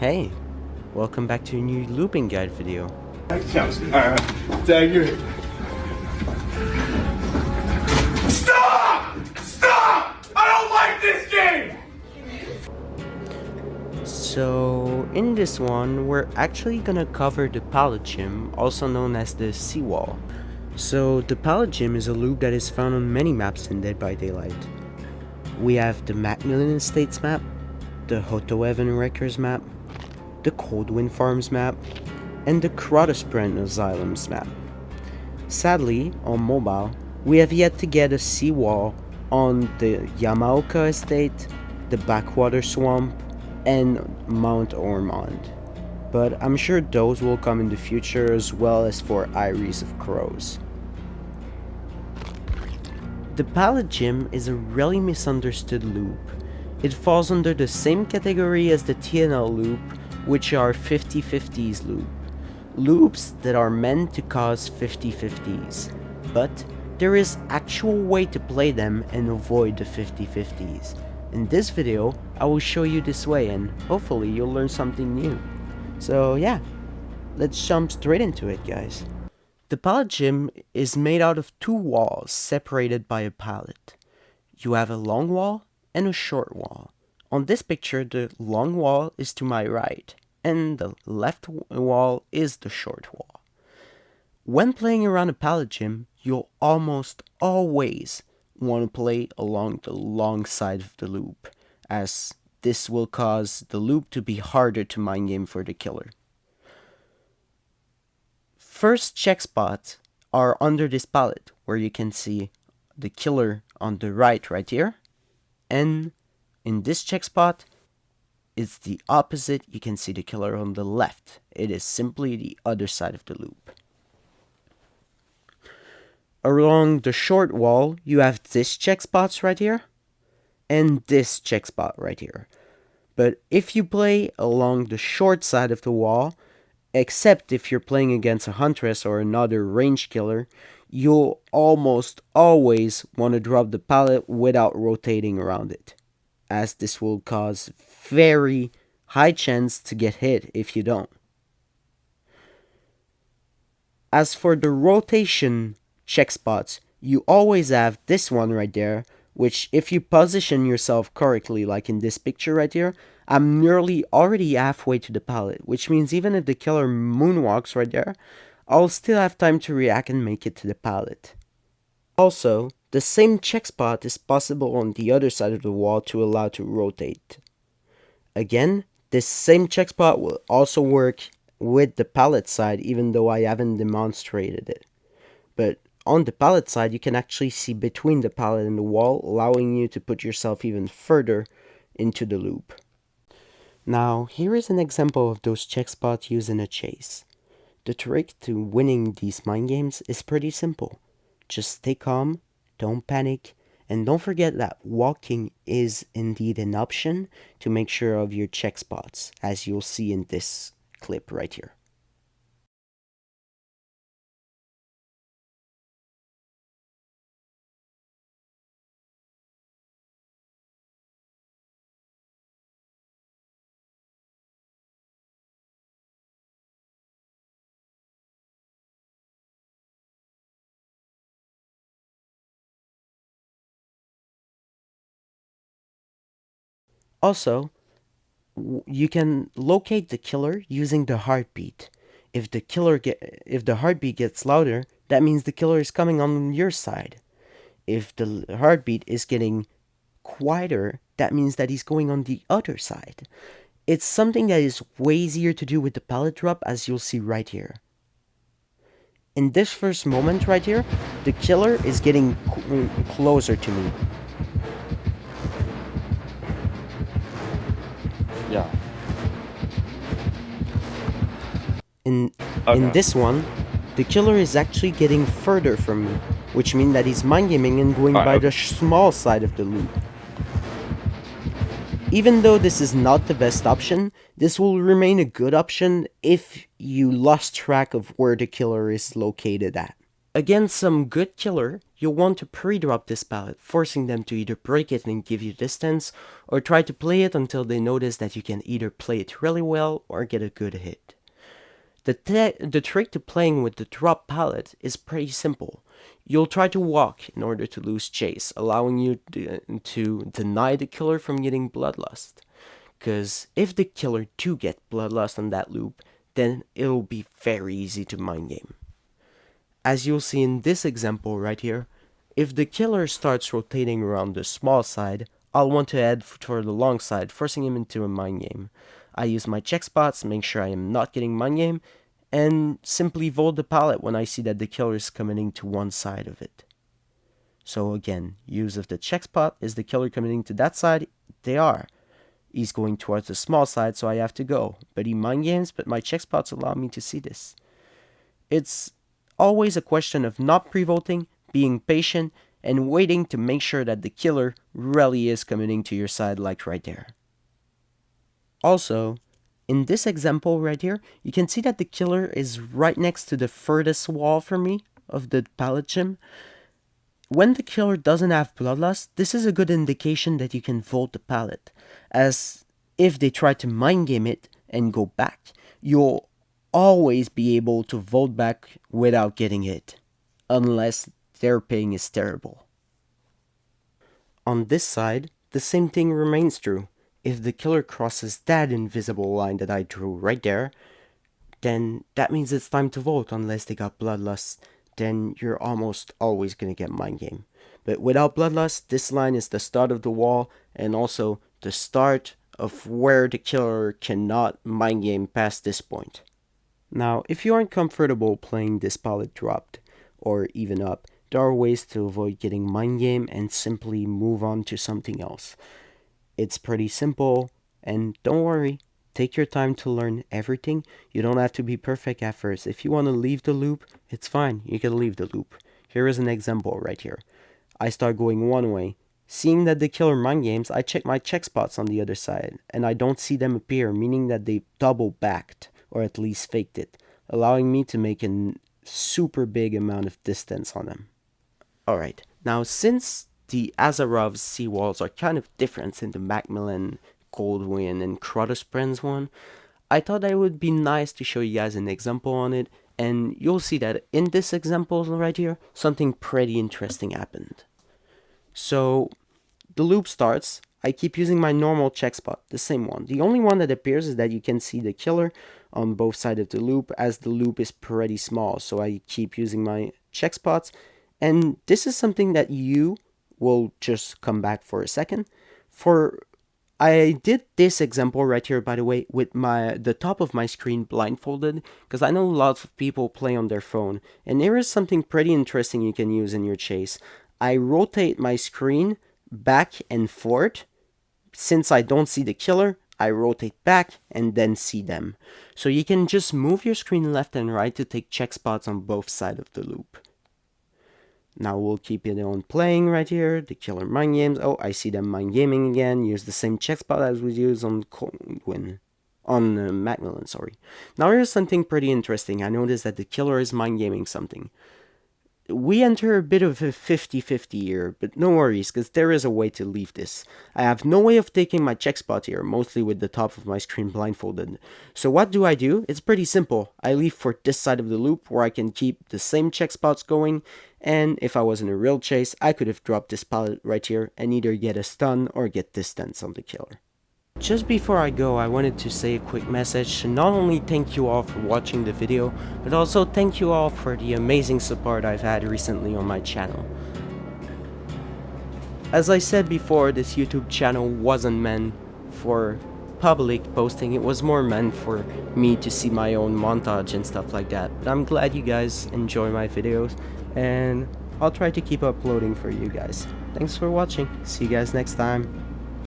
Hey, welcome back to a new looping guide video. Thank you. Stop! Stop! I don't like this game! So, in this one, we're actually gonna cover the pallet gym, also known as the seawall. So, the pallet gym is a loop that is found on many maps in Dead by Daylight. We have the Macmillan Estates map, the Hotoevan Wreckers map, the Coldwind Farms map, and the Krotosprent Asylums map. Sadly, on mobile, we have yet to get a seawall on the Yamaoka Estate, the Backwater Swamp, and Mount Ormond. But I'm sure those will come in the future, as well as for Eyries of Crows. The pallet gym is a really misunderstood loop. It falls under the same category as the TNL loop, which are 50-50s loop. Loops that are meant to cause 50-50s. But there is actual way to play them and avoid the 50-50s. In this video, I will show you this way and hopefully you'll learn something new. So yeah, let's jump straight into it, guys. The pallet gym is made out of two walls separated by a pallet. You have a long wall and a short wall. On this picture, the long wall is to my right, and the left wall is the short wall. When playing around a pallet gym, you'll almost always want to play along the long side of the loop, as this will cause the loop to be harder to mind game for the killer. First check spots are under this pallet, where you can see the killer on the right here, and in this check spot, it's the opposite. You can see the killer on the left. It is simply the other side of the loop. Along the short wall, you have this check spots right here, and this check spot right here. But if you play along the short side of the wall, except if you're playing against a huntress or another range killer, you'll almost always want to drop the pallet without rotating around it, as this will cause very high chance to get hit if you don't. As for the rotation check spots, you always have this one right there, which if you position yourself correctly, like in this picture right here, I'm nearly already halfway to the pallet, which means even if the killer moonwalks right there, I'll still have time to react and make it to the pallet. Also, the same check spot is possible on the other side of the wall to allow to rotate. Again, this same check spot will also work with the pallet side, even though I haven't demonstrated it. But on the pallet side, you can actually see between the pallet and the wall, allowing you to put yourself even further into the loop. Now, here is an example of those check spots used in a chase. The trick to winning these mind games is pretty simple. Just stay calm, don't panic, and don't forget that walking is indeed an option to make sure of your check spots, as you'll see in this clip right here. Also, you can locate the killer using the heartbeat. If the heartbeat gets louder, that means the killer is coming on your side. If the heartbeat is getting quieter, that means that he's going on the other side. It's something that is way easier to do with the pallet drop, as you'll see right here. In this first moment right here, the killer is getting closer to me. Yeah. In this one, the killer is actually getting further from me, which means that he's mind gaming and going by the small side of the loop. Even though this is not the best option, this will remain a good option if you lost track of where the killer is located at. Against some good killer, you'll want to pre-drop this pallet, forcing them to either break it and give you distance, or try to play it until they notice that you can either play it really well or get a good hit. The trick to playing with the drop pallet is pretty simple. You'll try to walk in order to lose chase, allowing you to deny the killer from getting bloodlust. Because if the killer do get bloodlust on that loop, then it'll be very easy to mind game. As you'll see in this example right here, if the killer starts rotating around the small side, I'll want to head for the long side, forcing him into a mind game. I use my check spots, make sure I am not getting mind game, and simply vote the pallet when I see that the killer is committing to one side of it. So again, use of the check spot. Is the killer committing to that side? They are. He's going towards the small side, so I have to go. But he mind games, but my check spots allow me to see this. It's always a question of not pre-voting, being patient, and waiting to make sure that the killer really is committing to your side, like right there. Also, in this example right here, you can see that the killer is right next to the furthest wall from me of the pallet gym. When the killer doesn't have bloodlust, this is a good indication that you can vote the pallet, as if they try to mind game it and go back, you'll always be able to vote back without getting hit, unless their ping is terrible. On this side, the same thing remains true. If the killer crosses that invisible line that I drew right there, then that means it's time to vote unless they got bloodlust. Then you're almost always gonna get mind game. But without bloodlust, this line is the start of the wall and also the start of where the killer cannot mind game past this point. Now, if you aren't comfortable playing this pallet dropped or even up, there are ways to avoid getting mind game and simply move on to something else. It's pretty simple, and don't worry, take your time to learn everything. You don't have to be perfect at first. If you want to leave the loop, it's fine, you can leave the loop. Here is an example right here. I start going one way. Seeing that the killer mind games, I check my check spots on the other side, and I don't see them appear, meaning that they double backed, or at least faked it, allowing me to make a super big amount of distance on them. Alright, now since the Azarov's seawalls are kind of different in the Macmillan, Coldwind, and Crotosprens one, I thought it would be nice to show you guys an example on it, and you'll see that in this example right here, something pretty interesting happened. So, the loop starts. I keep using my normal check spot, the same one. The only one that appears is that you can see the killer on both sides of the loop, as the loop is pretty small, so I keep using my check spots. And this is something that you will just come back for a second. I did this example right here, by the way, with the top of my screen blindfolded, because I know lots of people play on their phone, and there is something pretty interesting you can use in your chase. I rotate my screen back and forth. Since I don't see the killer, I rotate back and then see them. So you can just move your screen left and right to take check spots on both sides of the loop. Now we'll keep it on playing right here. The killer mind games. Oh, I see them mind gaming again. Use the same check spot as we used on Coldwind. On Macmillan, sorry. Now here's something pretty interesting. I noticed that the killer is mind gaming something. We enter a bit of a 50-50 here, but no worries, because there is a way to leave this. I have no way of taking my check spot here, mostly with the top of my screen blindfolded. So what do? It's pretty simple. I leave for this side of the loop, where I can keep the same check spots going, and if I was in a real chase, I could have dropped this pallet right here, and either get a stun or get distance on the killer. Just before I go, I wanted to say a quick message to not only thank you all for watching the video, but also thank you all for the amazing support I've had recently on my channel. As I said before, this YouTube channel wasn't meant for public posting, it was more meant for me to see my own montage and stuff like that. But I'm glad you guys enjoy my videos, and I'll try to keep uploading for you guys. Thanks for watching, see you guys next time.